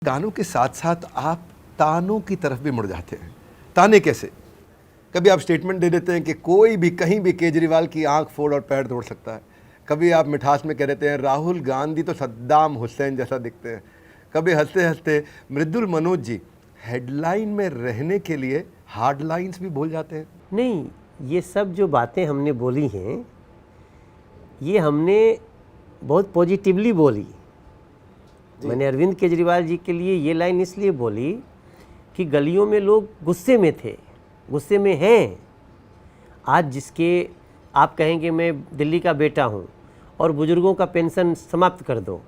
गानों के साथ साथ आप तानों की तरफ भी मुड़ जाते हैं। ताने कैसे? कभी आप स्टेटमेंट दे देते हैं कि कोई भी कहीं भी केजरीवाल की आंख फोड़ और पैर तोड़ सकता है। कभी आप मिठास में कह देते हैं राहुल गांधी तो सद्दाम हुसैन जैसा दिखते हैं। कभी हंसते हंसते मृदुल मनोज जी हेडलाइन में रहने के लिए हार्ड लाइंस भी भूल जाते हैं। नहीं, ये सब जो बातें हमने बोली हैं ये हमने बहुत पॉजिटिवली बोली। मैंने अरविंद केजरीवाल जी के लिए ये लाइन इसलिए बोली कि गलियों में लोग गुस्से में थे, गुस्से में हैं। आज जिसके आप कहेंगे मैं दिल्ली का बेटा हूँ और बुजुर्गों का पेंशन समाप्त कर दो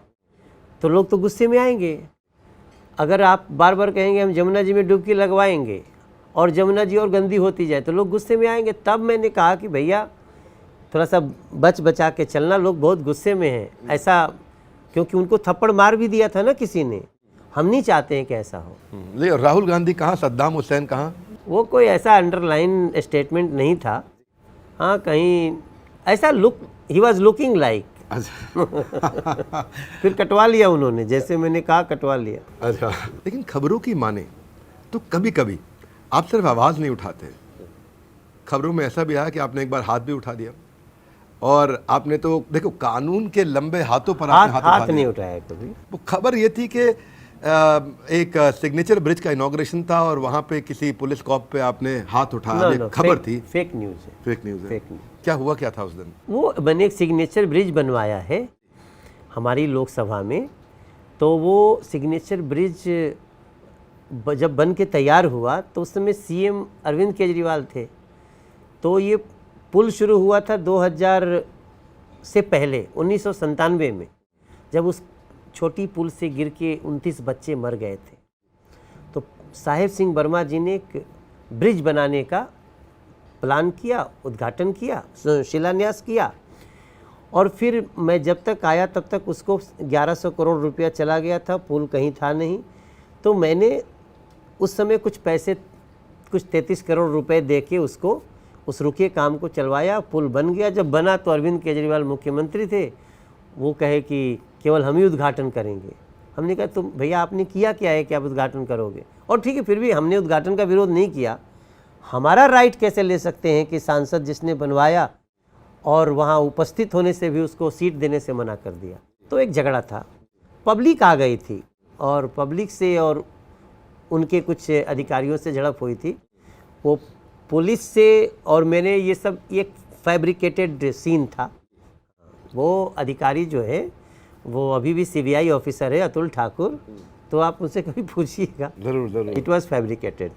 तो लोग तो गुस्से में आएंगे। अगर आप बार बार कहेंगे हम जमुना जी में डुबकी लगवाएंगे और जमुना जी और गंदी होती जाए तो लोग गुस्से में आएंगे। तब मैंने कहा कि भैया थोड़ा सा बच बचा के चलना, लोग बहुत गुस्से में हैं ऐसा, क्योंकि उनको थप्पड़ मार भी दिया था ना किसी ने। हम नहीं चाहते हैं कि ऐसा हो। लेकिन राहुल गांधी कहाँ, सद्दाम हुसैन कहाँ? वो कोई ऐसा अंडरलाइन स्टेटमेंट नहीं था। हाँ, कहीं ऐसा look, he was looking like. फिर कटवा लिया उन्होंने, जैसे मैंने कहा कटवा लिया। अच्छा, लेकिन खबरों की माने तो कभी कभी आप सिर्फ आवाज़ नहीं उठाते। खबरों में ऐसा भी आया कि आपने एक बार हाथ भी उठा दिया और आपने तो देखो कानून के लंबे हाथों पर आपने हाथ नहीं उठाया कभी। वो खबर ये थी कि एक सिग्नेचर ब्रिज का इनॉग्रेशन था और वहाँ पे किसी पुलिस कॉप पे आपने हाथ उठाया। खबर थी, फेक न्यूज़ है। फेक न्यूज़ है। Fake news. क्या हुआ क्या था उस दिन? वो मैंने एक सिग्नेचर ब्रिज बनवाया है हमारी लोकसभा में। तो वो सिग्नेचर ब्रिज जब बन के तैयार हुआ तो उस समय सीएम अरविंद केजरीवाल थे। तो ये पुल शुरू हुआ था 2000 से पहले 1997 में, जब उस छोटी पुल से गिर के 29 बच्चे मर गए थे। तो साहेब सिंह वर्मा जी ने एक ब्रिज बनाने का प्लान किया, उद्घाटन किया, शिलान्यास किया। और फिर मैं जब तक आया तब तक उसको 1100 करोड़ रुपया चला गया था, पुल कहीं था नहीं। तो मैंने उस समय कुछ पैसे, कुछ 33 करोड़ रुपए दे के उसको उस रुके काम को चलवाया। पुल बन गया। जब बना तो अरविंद केजरीवाल मुख्यमंत्री थे। वो कहे कि केवल हम ही उद्घाटन करेंगे। हमने कहा तुम भैया आपने किया क्या है कि आप उद्घाटन करोगे? और ठीक है, फिर भी हमने उद्घाटन का विरोध नहीं किया। हमारा राइट कैसे ले सकते हैं कि सांसद जिसने बनवाया और वहाँ उपस्थित होने से भी उसको सीट देने से मना कर दिया। तो एक झगड़ा था, पब्लिक आ गई थी और पब्लिक से और उनके कुछ अधिकारियों से झड़प हुई थी। वो पुलिस से और मैंने ये सब एक फैब्रिकेटेड सीन था। वो अधिकारी जो है वो अभी भी सीबीआई ऑफिसर है, अतुल ठाकुर। तो आप उनसे कभी पूछिएगा। जरूर जरूर। It was fabricated.